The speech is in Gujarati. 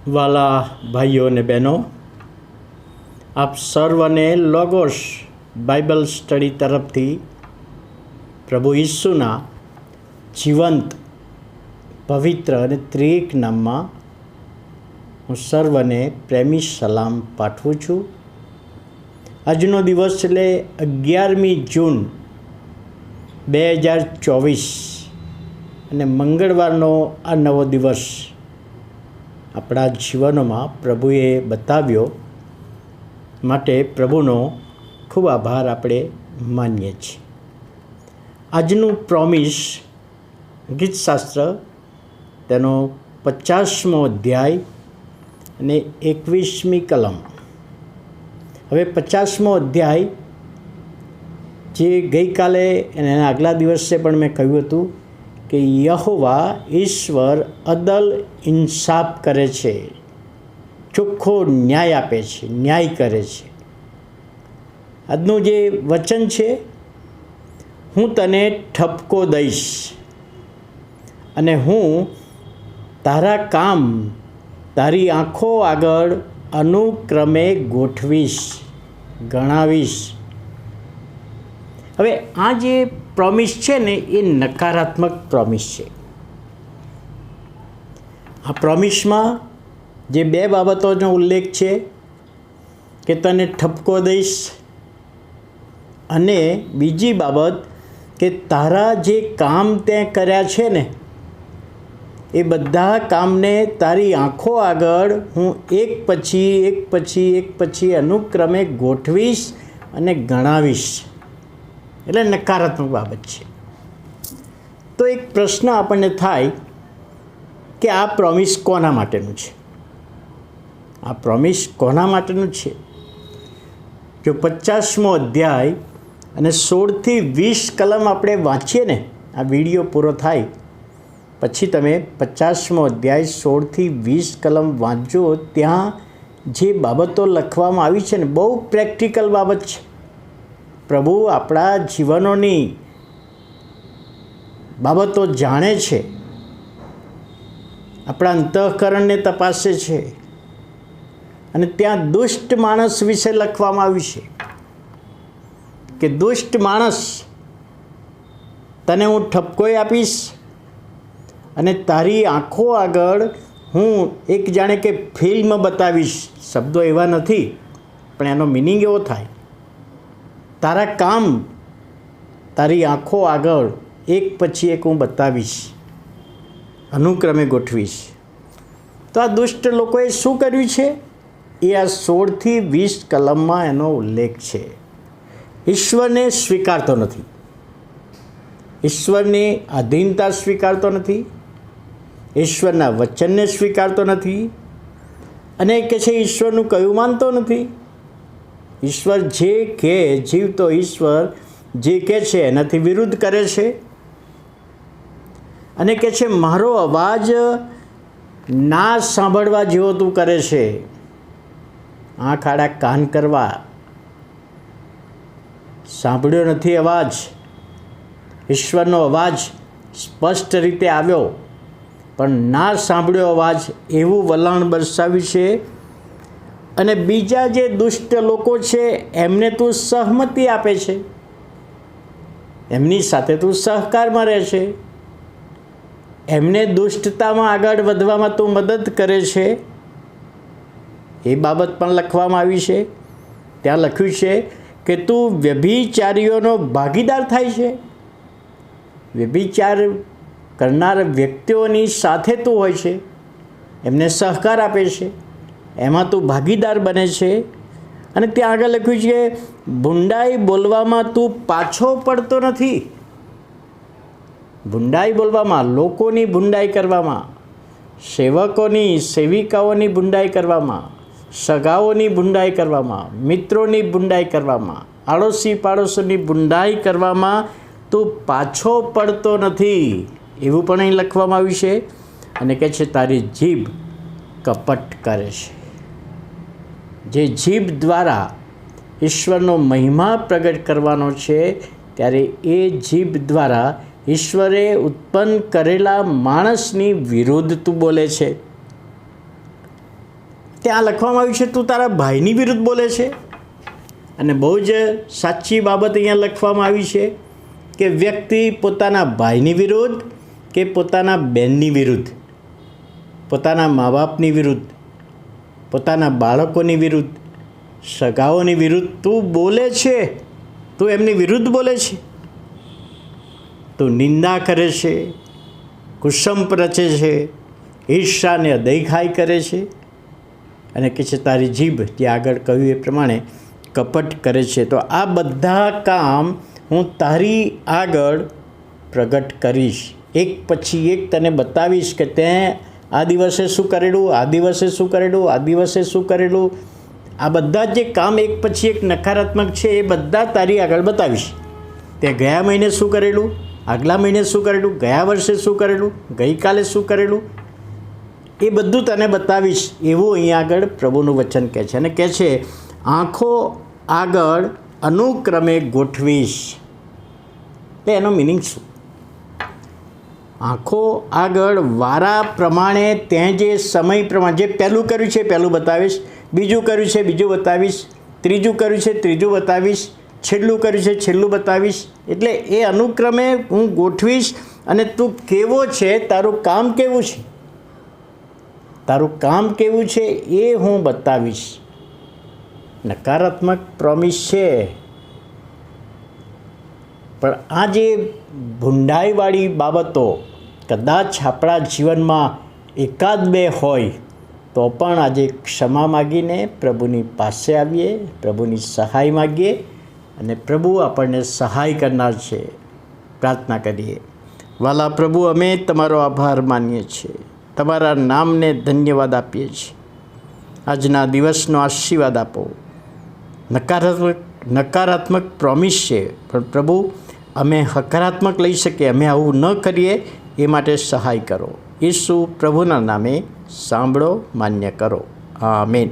વાલા ભાઈઓ અને બહેનો, આપ સર્વને લોગોસ બાઇબલ સ્ટડી તરફથી પ્રભુ ઈસુના જીવંત પવિત્ર અને ત્રિએક નામમાં હું સર્વને પ્રેમી સલામ પાઠવું છું. આજનો દિવસ એટલે 11મી જૂન 2024 અને મંગળવારનો આ નવો દિવસ આપણા જીવનોમાં પ્રભુએ બતાવ્યો માટે પ્રભુનો ખૂબ આભાર આપણે માનીએ છીએ. આજનું પ્રોમિસ ગીતશાસ્ત્ર તેનો 50મો અધ્યાય અને 21મી કલમ. હવે 50મો અધ્યાય જે ગઈકાલે અને એના આગલા દિવસે પણ મેં કહ્યું હતું કે યહોવા ઈશ્વર અદલ ઇન્સાફ કરે છે, ચોખ્ખો ન્યાય આપે છે, ન્યાય કરે છે. આજનું જે વચન છે, હું તને ઠપકો દઈશ અને હું તારા કામ તારી આંખો આગળ અનુક્રમે ગોઠવીશ, ગણાવીશ. હવે આ જે પ્રોમિસ છે ને એ નકારાત્મક પ્રોમિસ છે. આ પ્રોમિસમાં જે બે બાબતોનો ઉલ્લેખ છે કે તને ઠપકો દઈશ અને બીજી બાબત કે તારા જે કામ તે કર્યા છે ને એ બધા કામને તારી આંખો આગળ હું એક પછી અનુક્રમે ગોઠવીશ અને ગણાવીશ. એટલે નકારાત્મક બાબત છે. તો એક પ્રશ્ન આપણને થાય કે આ પ્રોમિસ કોના માટેનું છે? આ પ્રોમિસ કોના માટેનું છે? જો 50મો અધ્યાય અને 16થી 20 કલમ આપણે વાંચીએ ને, આ વિડીયો પૂરો થાય પછી તમે 50મો અધ્યાય 16થી 20 કલમ વાંચજો. ત્યાં જે બાબતો લખવામાં આવી છે ને બહુ પ્રેક્ટિકલ બાબત છે. પ્રભુ આપણા જીવનોની બાબતો જાણે છે, આપણા અંતઃકરણને તપાસે છે. અને ત્યાં દુષ્ટ માણસ વિશે લખવામાં આવ્યું છે કે દુષ્ટ માણસ, તને હું ઠપકોય આપીશ અને તારી આંખો આગળ હું એક જાણે કે ફિલ્મ બતાવીશ. શબ્દો એવા નથી પણ એનો મિનિંગ એવો થાય, તારા કામ તારી આંખો આગળ એક પછી એક હું બતાવીશ, અનુક્રમે ગોઠવીશ. તો આ દુષ્ટ લોકોએ શું કર્યું છે એ આ 16થી 20 કલમમાં એનો ઉલ્લેખ છે. ઈશ્વરને સ્વીકારતો નથી, ઈશ્વરની આધીનતા સ્વીકારતો નથી, ઈશ્વરના વચનને સ્વીકારતો નથી અને કહે છે ઈશ્વરનું કયું માનતો નથી. ઈશ્વર જે કહે, જીવતો ઈશ્વર જે કહે છે એનાથી વિરુદ્ધ કરે છે અને કહે છે મારો અવાજ ના સાંભળવા જેવો તું કરે છે. આંખ આડા કાન કરવા, સાંભળ્યો નથી અવાજ. ઈશ્વરનો અવાજ સ્પષ્ટ રીતે આવ્યો પણ ના સાંભળ્યો અવાજ, એવું વલણ દર્શાવ્યું છે. અને બીજા જે દુષ્ટ લોકો છે એમને તું સહમતિ આપે છે, એમની સાથે તું સહકારમાં રહે છે, એમને દુષ્ટતામાં આગળ વધવામાં તું મદદ કરે છે. એ બાબત પણ લખવામાં આવી છે. ત્યાં લખ્યું છે કે તું વ્યભિચારીઓનો ભાગીદાર થાય છે. વ્યભિચાર કરનાર વ્યક્તિઓની સાથે તું હોય છે, એમને સહકાર આપે છે, એમાં તું ભાગીદાર બને છે. અને ત્યાં આગળ લખ્યું છે કે ભૂંડાઈ બોલવામાં તું પાછો પડતો નથી. ભૂંડાઈ બોલવામાં, લોકોની ભૂંડાઈ કરવામાં, સેવકોની, સેવિકાઓની ભૂંડાઈ કરવામાં, સગાઓની ભૂંડાઈ કરવામાં, મિત્રોની ભૂંડાઈ કરવામાં, આડોશી પાડોશીની ભૂંડાઈ કરવામાં તું પાછો પડતો નથી, એવું પણ અહીં લખવામાં આવ્યું છે. અને કહે છે તારી જીભ કપટ કરે છે. જે જીભ દ્વારા ઈશ્વરનો મહિમા પ્રગટ કરવાનો છે ત્યારે એ જીભ દ્વારા ઈશ્વરે ઉત્પન્ન કરેલા માણસની વિરુદ્ધ તું બોલે છે. ત્યાં લખવામાં આવ્યું છે તું તારા ભાઈની વિરુદ્ધ બોલે છે. અને બહુ જ સાચી બાબત અહીંયા લખવામાં આવી છે કે વ્યક્તિ પોતાના ભાઈની વિરુદ્ધ કે પોતાના બહેનની વિરુદ્ધ, પોતાના મા બાપની વિરુદ્ધ, પોતાના બાળકોની વિરુદ્ધ, સગાઓની વિરુદ્ધ તું બોલે છે, તું એમની વિરુદ્ધ બોલે છે, તું નિંદા કરે છે, કુસંપ રચે છે, ઈર્ષાને અદેખાઈ કરે છે, અને કે છે તારી જીભ જે આગળ કહ્યું એ પ્રમાણે કપટ કરે છે. તો આ બધા કામ હું તારી આગળ પ્રગટ કરીશ. એક પછી એક તને બતાવીશ કે તે આ દિવસે શું કરેલું, આ દિવસે શું કરેલું, આ દિવસે શું કરેલું. આ બધા જે કામ એક પછી એક નકારાત્મક છે એ બધા તારી આગળ બતાવીશ. તે ગયા મહિને શું કરેલું, આગલા મહિને શું કરેલું, ગયા વર્ષે શું કરેલું, ગઈકાલે શું કરેલું, એ બધું તને બતાવીશ એવું અહીંયા આગળ પ્રભુનું વચન કહે છે. અને કહે છે આંખો આગળ અનુક્રમે ગોઠવીશ. એટલે એનો મિનિંગ શું? આંખો આગળ વારા પ્રમાણે તે જે સમય પ્રમાણે જે પહેલું કર્યું છે પહેલું બતાવીશ, બીજું કર્યું છે બીજું બતાવીશ, ત્રીજું કર્યું છે ત્રીજું બતાવીશ, છેલ્લું કર્યું છે છેલ્લું બતાવીશ. એટલે એ અનુક્રમે હું ગોઠવીશ. અને તું કેવો છે, તારું કામ કેવું છે, તારું કામ કેવું છે એ હું બતાવીશ. નકારાત્મક પ્રોમિસ છે, પણ આ જે ભૂંડાઈવાળી બાબતો કદાચ આપણા જીવનમાં એકાદ બે હોય તો પણ આજે ક્ષમા માગીને પ્રભુની પાસે આવીએ, પ્રભુની સહાય માગીએ, અને પ્રભુ આપણને સહાય કરનાર છે. પ્રાર્થના કરીએ. વાલા પ્રભુ, અમે તમારો આભાર માનીએ છીએ, તમારા નામને ધન્યવાદ આપીએ છીએ. આજના દિવસનો આશીર્વાદ આપો. નકારાત્મક પ્રોમિસ છે, પણ પ્રભુ અમે હકારાત્મક લઈ શકીએ, અમે આવું ન કરીએ એ માટે સહાય કરો. ઈસુ પ્રભુના નામે સાંભળો, માન્ય કરો. આમેન.